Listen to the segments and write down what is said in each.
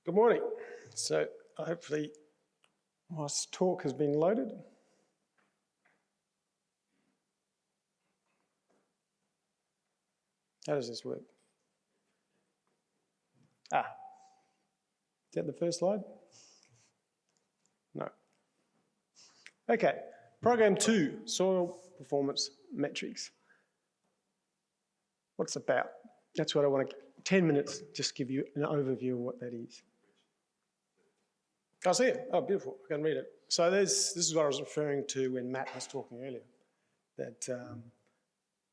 Good morning. So hopefully my talk has been loaded. How does this work? Is that the first slide? No. Okay, program 2, soil performance metrics. What's it about? That's what I want to, 10 minutes, just give you an overview of what that is. I see it. Oh, beautiful. I can read it. So this is what I was referring to when Matt was talking earlier, that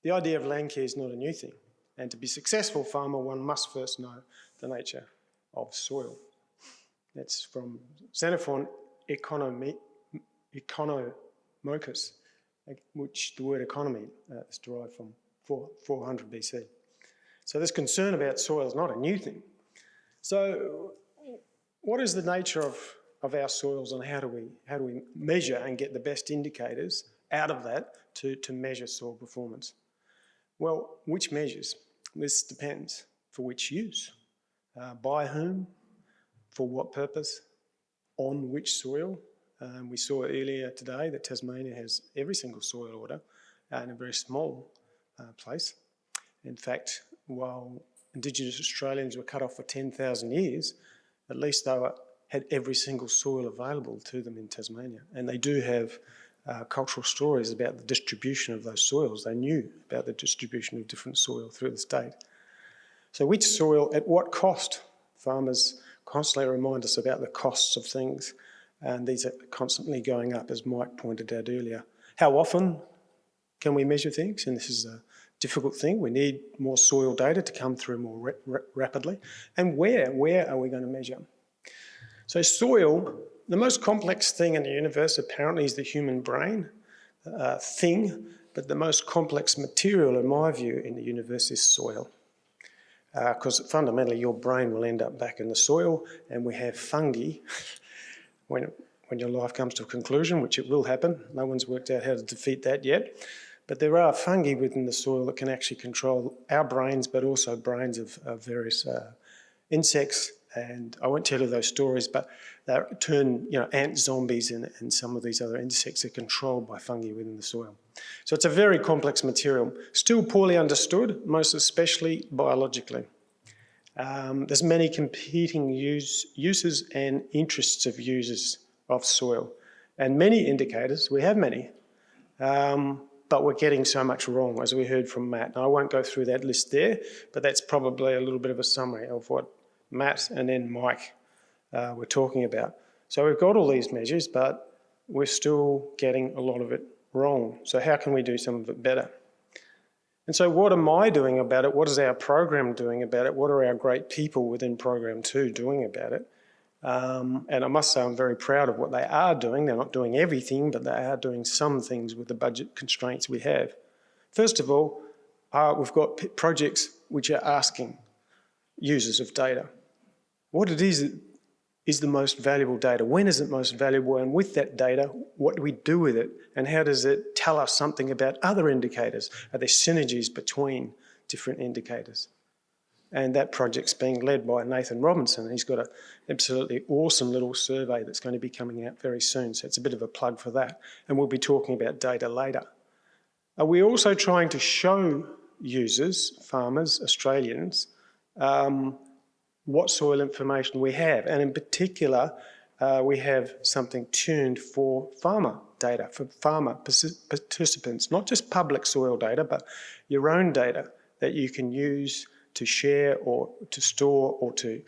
the idea of land care is not a new thing. And to be a successful farmer, one must first know the nature of soil. That's from Xenophon Economicus, which the word economy is derived from 400 BC. So this concern about soil is not a new thing. So what is the nature of our soils, and how do we measure and get the best indicators out of that to measure soil performance? Well, which measures? This depends. For which use? By whom? For what purpose? On which soil? We saw earlier today that Tasmania has every single soil order in a very small place. In fact, while Indigenous Australians were cut off for 10,000 years, at least they had every single soil available to them in Tasmania. And they do have cultural stories about the distribution of those soils. They knew about the distribution of different soil through the state. So which soil, at what cost? Farmers constantly remind us about the costs of things, and these are constantly going up, as Mike pointed out earlier. How often can we measure things? And this is a difficult thing. We need more soil data to come through more rapidly. And where are we going to measure? So soil, the most complex thing in the universe apparently is the human brain thing, but the most complex material, in my view, in the universe is soil. Because fundamentally your brain will end up back in the soil, and we have fungi when your life comes to a conclusion, which it will happen. No one's worked out how to defeat that yet. But there are fungi within the soil that can actually control our brains, but also brains of various insects. And I won't tell you those stories, but they turn, ant zombies and some of these other insects are controlled by fungi within the soil. So it's a very complex material, still poorly understood, most especially biologically. There's many competing uses and interests of users of soil, and many indicators. We have many, but we're getting so much wrong, as we heard from Matt. And I won't go through that list there, but that's probably a little bit of a summary of what Matt and then Mike were talking about. So we've got all these measures, but we're still getting a lot of it wrong. So how can we do some of it better? And so what am I doing about it? What is our program doing about it? What are our great people within program 2 doing about it? And I must say I'm very proud of what they are doing. They're not doing everything, but they are doing some things with the budget constraints we have. First of all, we've got projects which are asking users of data what it is the most valuable data. When is it most valuable? And with that data, what do we do with it? And how does it tell us something about other indicators? Are there synergies between different indicators? And that project's being led by Nathan Robinson. He's got an absolutely awesome little survey that's going to be coming out very soon. So it's a bit of a plug for that. And we'll be talking about data later. Are we also trying to show users, farmers, Australians, what soil information we have? And in particular, we have something tuned for farmer data, for farmer participants, not just public soil data, but your own data that you can use to share or to store or to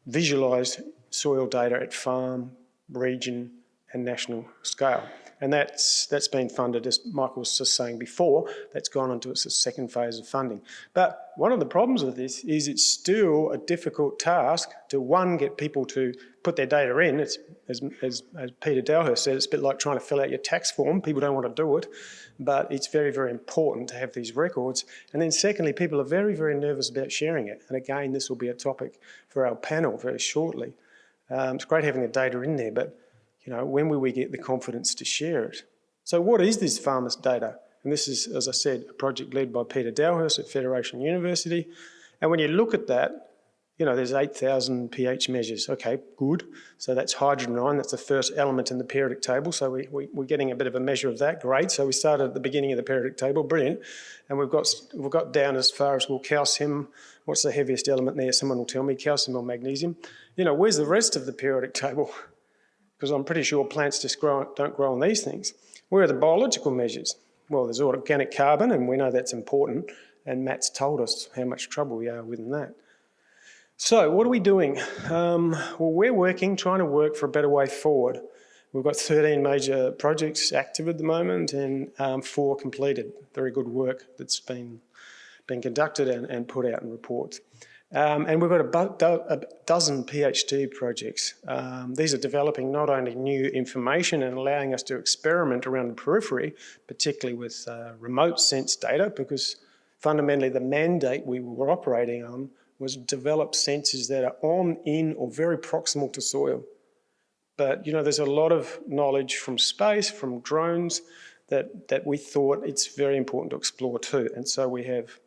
visualise soil data at farm, region and national scale. And that's been funded, as Michael was just saying before, that's gone into its second phase of funding. But one of the problems with this is it's still a difficult task to, one, get people to put their data in. It's, as Peter Doyle said, it's a bit like trying to fill out your tax form. People don't want to do it, but it's very, very important to have these records. And then secondly, people are very, very nervous about sharing it. And again, this will be a topic for our panel very shortly. It's great having the data in there, but when will we get the confidence to share it? So what is this farmers' data? And this is, as I said, a project led by Peter Dowhurst at Federation University. And when you look at that, you know, there's 8,000 pH measures. Okay, good. So that's hydrogen ion. That's the first element in the periodic table. So we're getting a bit of a measure of that. Great. So we started at the beginning of the periodic table. Brilliant. And we've got down as far as, well, calcium. What's the heaviest element there? Someone will tell me, calcium or magnesium. You know, where's the rest of the periodic table? Because I'm pretty sure plants just don't grow on these things. Where are the biological measures? Well, there's organic carbon, and we know that's important. And Matt's told us how much trouble we are with that. So what are we doing? Well, we're trying to work for a better way forward. We've got 13 major projects active at the moment and 4 completed. Very good work that's been conducted and put out in reports. And we've got a dozen PhD projects. These are developing not only new information and allowing us to experiment around the periphery, particularly with remote sense data, because fundamentally the mandate we were operating on was develop sensors that are on, in, or very proximal to soil. But, you know, there's a lot of knowledge from space, from drones, that we thought it's very important to explore too. And so we have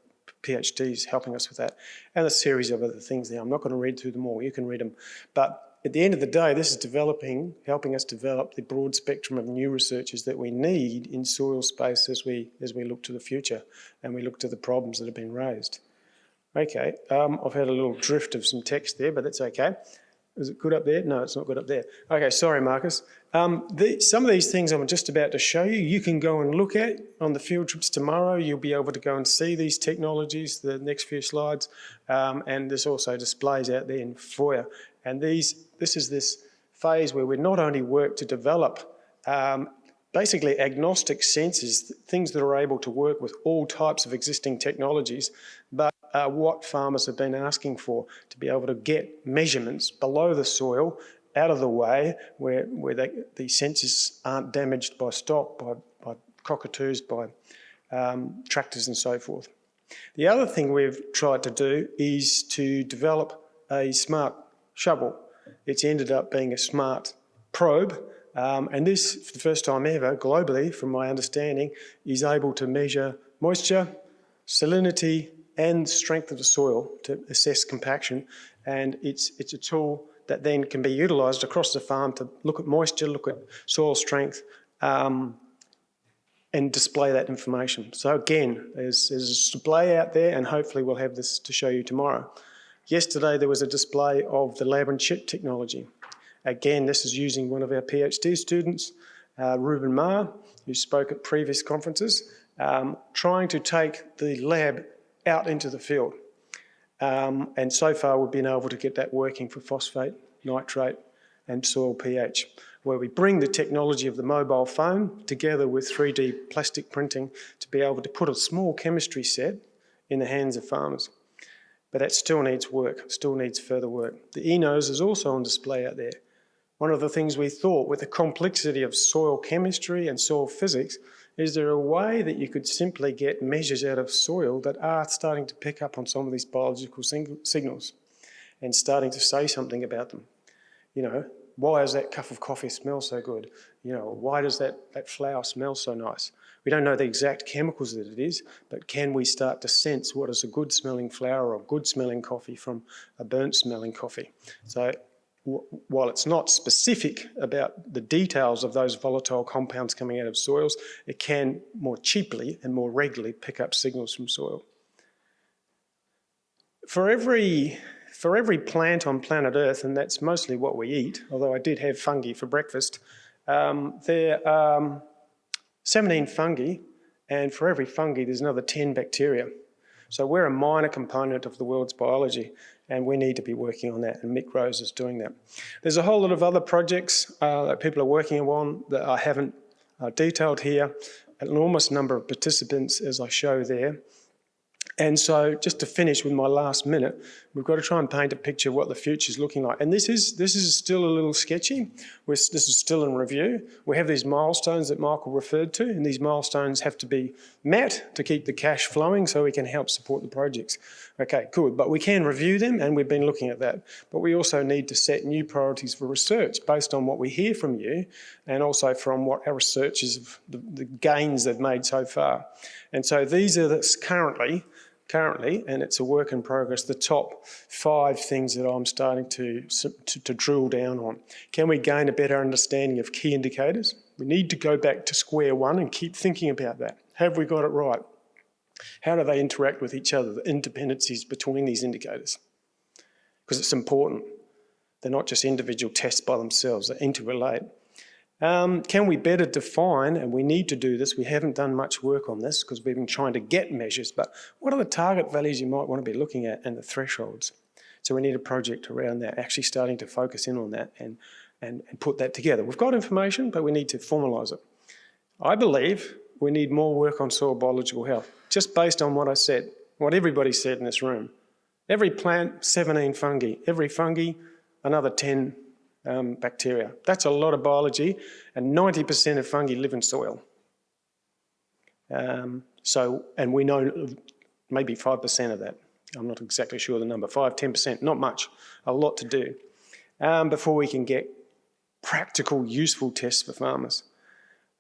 PhDs helping us with that, and a series of other things there. I'm not going to read through them all. You can read them. But at the end of the day, this is helping us develop the broad spectrum of new researchers that we need in soil space as we look to the future and we look to the problems that have been raised. Okay, I've had a little drift of some text there, but that's okay. Is it good up there? No, it's not good up there. Okay, sorry, Marcus. Some of these things I'm just about to show you, you can go and look at on the field trips tomorrow. You'll be able to go and see these technologies, the next few slides, and there's also displays out there in foyer. And this is this phase where we not only work to develop basically agnostic sensors, things that are able to work with all types of existing technologies, but what farmers have been asking for, to be able to get measurements below the soil, out of the way, where the sensors aren't damaged by stock, by cockatoos, by tractors and so forth. The other thing we've tried to do is to develop a smart shovel. It's ended up being a smart probe, and this, for the first time ever, globally, from my understanding, is able to measure moisture, salinity, and strength of the soil to assess compaction. And it's a tool that then can be utilised across the farm to look at moisture, look at soil strength, and display that information. So again, there's a display out there, and hopefully we'll have this to show you tomorrow. Yesterday there was a display of the lab and chip technology. Again, this is using one of our PhD students, Ruben Ma, who spoke at previous conferences, trying to take the lab out into the field. And so far we've been able to get that working for phosphate, nitrate and soil pH, where we bring the technology of the mobile phone together with 3D plastic printing to be able to put a small chemistry set in the hands of farmers. But that still needs work, still needs further work. The eNose is also on display out there. One of the things we thought, with the complexity of soil chemistry and soil physics, is there a way that you could simply get measures out of soil that are starting to pick up on some of these biological signals and starting to say something about them? You know, why does that cup of coffee smell so good? You know, why does that flower smell so nice? We don't know the exact chemicals that it is, but can we start to sense what is a good smelling flower or good smelling coffee from a burnt smelling coffee? So while it's not specific about the details of those volatile compounds coming out of soils, it can more cheaply and more regularly pick up signals from soil. For every plant on planet Earth, and that's mostly what we eat, although I did have fungi for breakfast, there are 17 fungi, and for every fungi there's another 10 bacteria. So we're a minor component of the world's biology, and we need to be working on that, and Mick Rose is doing that. There's a whole lot of other projects that people are working on that I haven't detailed here, an enormous number of participants as I show there. And so just to finish with my last minute, we've got to try and paint a picture of what the future is looking like. And this is still a little sketchy. This is still in review. We have these milestones that Michael referred to, and these milestones have to be met to keep the cash flowing so we can help support the projects. Okay, good, but we can review them, and we've been looking at that. But we also need to set new priorities for research based on what we hear from you and also from what our researchers, the gains they've made so far. And so these are currently currently, and it's a work in progress, the top 5 things that I'm starting to drill down on. Can we gain a better understanding of key indicators? We need to go back to square one and keep thinking about that. Have we got it right? How do they interact with each other, the interdependencies between these indicators? Because it's important. They're not just individual tests by themselves, they interrelate. Can we better define, and we need to do this, we haven't done much work on this because we've been trying to get measures, but what are the target values you might want to be looking at and the thresholds? So we need a project around that, actually starting to focus in on that and put that together. We've got information, but we need to formalise it. I believe we need more work on soil biological health, just based on what I said, what everybody said in this room. Every plant, 17 fungi. Every fungi, another 10 bacteria. That's a lot of biology, and 90% of fungi live in soil. And we know maybe 5% of that. I'm not exactly sure the number, 5–10%, not much, a lot to do before we can get practical, useful tests for farmers.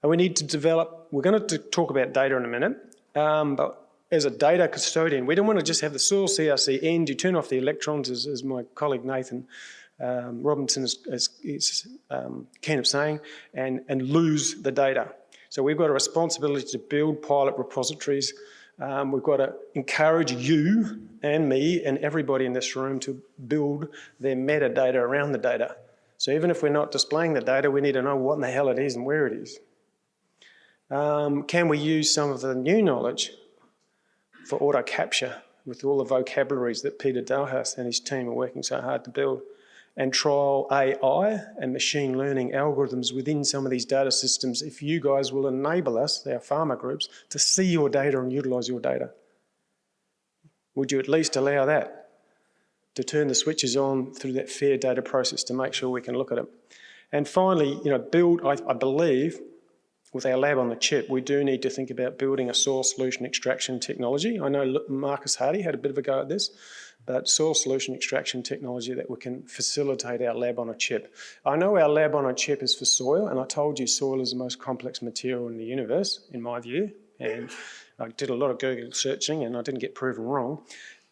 And we need to develop, we're going to talk about data in a minute, but as a data custodian, we don't want to just have the soil CRC end, you turn off the electrons, as my colleague Nathan Robinson is keen of saying, and lose the data. So we've got a responsibility to build pilot repositories. We've got to encourage you and me and everybody in this room to build their metadata around the data. So even if we're not displaying the data, we need to know what in the hell it is and where it is. Can we use some of the new knowledge for auto capture with all the vocabularies that Peter Dalhouse and his team are working so hard to build, and trial AI and machine learning algorithms within some of these data systems if you guys will enable us, our farmer groups, to see your data and utilise your data? Would you at least allow that, to turn the switches on through that fair data process to make sure we can look at it? And finally, I believe, with our lab on the chip, we do need to think about building a soil solution extraction technology. I know Marcus Hardy had a bit of a go at this, but soil solution extraction technology that we can facilitate our lab on a chip. I know our lab on a chip is for soil, and I told you soil is the most complex material in the universe, in my view, and I did a lot of Google searching and I didn't get proven wrong.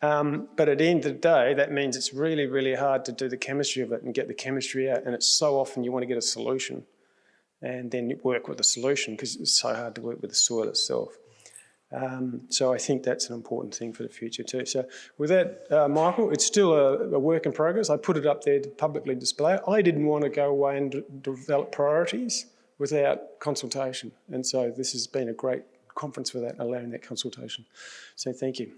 But at the end of the day, that means it's really, really hard to do the chemistry of it and get the chemistry out, and it's so often you want to get a solution and then work with the solution because it's so hard to work with the soil itself. So I think that's an important thing for the future too. So with that, Michael, it's still a work in progress. I put it up there to publicly display it. I didn't want to go away and develop priorities without consultation. And so this has been a great conference for that, allowing that consultation. So thank you.